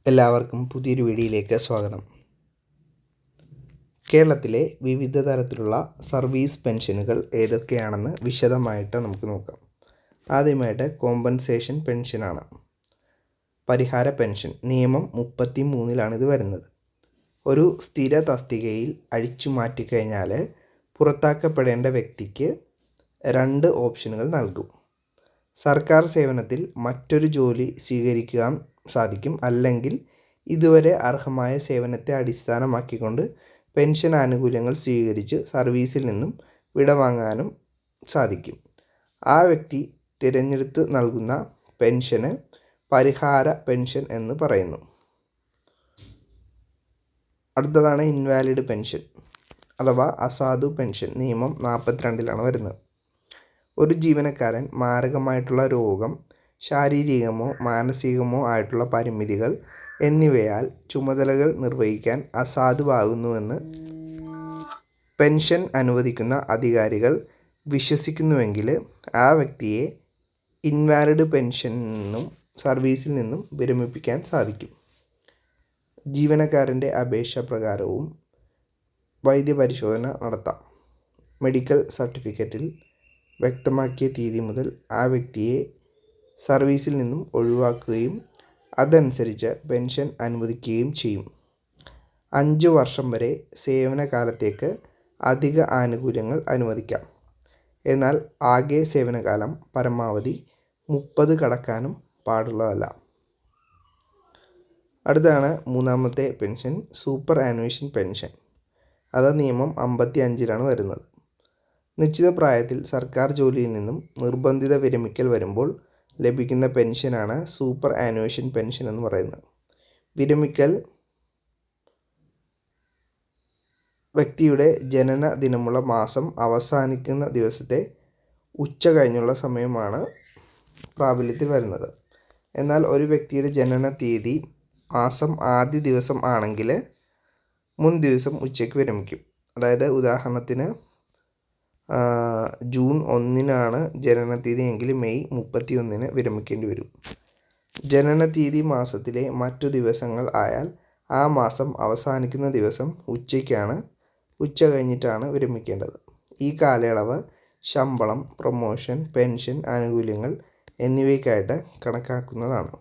എല്ലാവർക്കും പുതിയൊരു വീഡിയോയിലേക്ക് സ്വാഗതം. കേരളത്തിലെ വിവിധ തരത്തിലുള്ള സർവീസ് പെൻഷനുകൾ ഏതൊക്കെയാണെന്ന് വിശദമായിട്ട് നമുക്ക് നോക്കാം. ആദ്യമായിട്ട് കോമ്പൻസേഷൻ പെൻഷനാണ്. പരിഹാര പെൻഷൻ നിയമം 33 ഇത് വരുന്നത്. ഒരു സ്ഥിര തസ്തികയിൽ അഴിച്ചു മാറ്റിക്കഴിഞ്ഞാൽ പുറത്താക്കപ്പെടേണ്ട വ്യക്തിക്ക് 2 ഓപ്ഷനുകൾ നൽകും. സർക്കാർ സേവനത്തിൽ മറ്റൊരു ജോലി സ്വീകരിക്കാൻ സാധിക്കും, അല്ലെങ്കിൽ ഇതുവരെ അർഹമായ സേവനത്തെ അടിസ്ഥാനമാക്കിക്കൊണ്ട് പെൻഷൻ ആനുകൂല്യങ്ങൾ സ്വീകരിച്ച് സർവീസിൽ നിന്നും വിടവാങ്ങാനും സാധിക്കും. ആ വ്യക്തി തിരഞ്ഞെടുത്ത് നൽകുന്ന പെൻഷന് പരിഹാര പെൻഷൻ എന്ന് പറയുന്നു. അടുത്തതാണ് ഇൻവാലിഡ് പെൻഷൻ അഥവാ അസാധു പെൻഷൻ. നിയമം 42 വരുന്നത്. ഒരു ജീവനക്കാരൻ മാരകമായിട്ടുള്ള രോഗം, ശാരീരികമോ മാനസികമോ ആയിട്ടുള്ള പരിമിതികൾ എന്നിവയാൽ ചുമതലകൾ നിർവഹിക്കാൻ അസാധുവാകുന്നുവെന്ന് പെൻഷൻ അനുവദിക്കുന്ന അധികാരികൾ വിശ്വസിക്കുന്നുവെങ്കിൽ ആ വ്യക്തിയെ ഇൻവാലിഡ് പെൻഷനും സർവീസിൽ നിന്നും വിരമിപ്പിക്കാൻ സാധിക്കും. ജീവനക്കാരൻ്റെ അപേക്ഷ പ്രകാരവും വൈദ്യപരിശോധന നടത്താം. മെഡിക്കൽ സർട്ടിഫിക്കറ്റിൽ വ്യക്തമാക്കിയ തീയതി മുതൽ ആ വ്യക്തിയെ സർവീസിൽ നിന്നും ഒഴിവാക്കുകയും അതനുസരിച്ച് പെൻഷൻ അനുവദിക്കുകയും ചെയ്യും. 5 വർഷം വരെ സേവനകാലത്തേക്ക് അധിക ആനുകൂല്യങ്ങൾ അനുവദിക്കാം. എന്നാൽ ആകെ സേവനകാലം പരമാവധി 30 കടക്കാനും പാടുള്ളതല്ല. അടുത്താണ് മൂന്നാമത്തെ പെൻഷൻ, സൂപ്പർ ആനുവേഷൻ പെൻഷൻ. അത് നിയമം 55 വരുന്നത്. നിശ്ചിത പ്രായത്തിൽ സർക്കാർ ജോലിയിൽ നിന്നും നിർബന്ധിത വിരമിക്കൽ വരുമ്പോൾ ലഭിക്കുന്ന പെൻഷനാണ് സൂപ്പർ ആനുവേഷൻ പെൻഷൻ എന്ന് പറയുന്നത്. വിരമിക്കൽ വ്യക്തിയുടെ ജനന ദിനമുള്ള മാസം അവസാനിക്കുന്ന ദിവസത്തെ ഉച്ച കഴിഞ്ഞുള്ള സമയമാണ് പ്രാബല്യത്തിൽ വരുന്നത്. എന്നാൽ ഒരു വ്യക്തിയുടെ ജനന തീയതി മാസം ആദ്യ ദിവസം ആണെങ്കിൽ മുൻ ദിവസം ഉച്ചയ്ക്ക് വിരമിക്കും. അതായത് ഉദാഹരണത്തിന് ജൂൺ 1 ജനനത്തീയതി എങ്കിൽ മെയ് 31 വിരമിക്കേണ്ടി വരും. ജനനത്തീയതി മാസത്തിലെ മറ്റു ദിവസങ്ങൾ ആയാൽ ആ മാസം അവസാനിക്കുന്ന ദിവസം ഉച്ച കഴിഞ്ഞിട്ടാണ് വിരമിക്കേണ്ടത്. ഈ കാലയളവ് ശമ്പളം, പ്രൊമോഷൻ, പെൻഷൻ ആനുകൂല്യങ്ങൾ എന്നിവയ്ക്കായിട്ട് കണക്കാക്കുന്നതാണ്.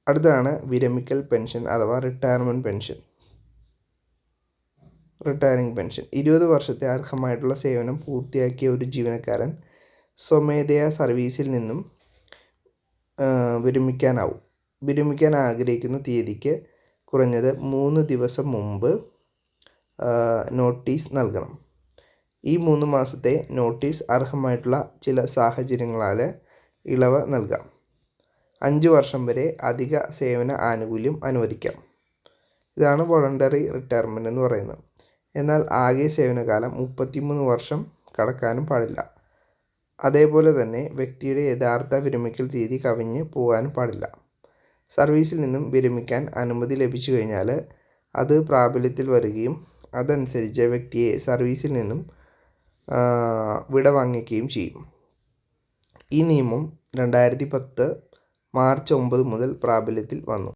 അടുത്താണ് വിരമിക്കൽ പെൻഷൻ അഥവാ റിട്ടയർമെൻറ്റ് പെൻഷൻ. റിട്ടയറിംഗ് പെൻഷൻ 20 വർഷത്തെ അർഹമായിട്ടുള്ള സേവനം പൂർത്തിയാക്കിയ ഒരു ജീവനക്കാരൻ സ്വമേധയാ സർവീസിൽ നിന്നും വിരമിക്കാൻ ആഗ്രഹിക്കുന്ന തീയതിക്ക് കുറഞ്ഞത് 3 ദിവസം മുമ്പ് നോട്ടീസ് നൽകണം. ഈ 3 മാസത്തെ നോട്ടീസ് അർഹമായിട്ടുള്ള ചില സാഹചര്യങ്ങളാൽ ഇളവ് നൽകാം. 5 വർഷം വരെ അധിക സേവന ആനുകൂല്യം അനുവദിക്കാം. ഇതാണ് വോളണ്ടറി റിട്ടയർമെൻറ്റ് എന്ന് പറയുന്നത്. എന്നാൽ ആകെ സേവനകാലം 33 വർഷം കടക്കാനും പാടില്ല. അതേപോലെ തന്നെ വ്യക്തിയുടെ യഥാർത്ഥ വിരമിക്കൽ തീയതി കവിഞ്ഞ് പോകാനും പാടില്ല. സർവീസിൽ നിന്നും വിരമിക്കാൻ അനുമതി ലഭിച്ചു കഴിഞ്ഞാൽ അത് പ്രാബല്യത്തിൽ വരികയും അതനുസരിച്ച് വ്യക്തിയെ സർവീസിൽ നിന്നും വിടവാങ്ങിക്കുകയും ചെയ്യും. ഈ നിയമം 2010 മാർച്ച് 9 മുതൽ പ്രാബല്യത്തിൽ വന്നു.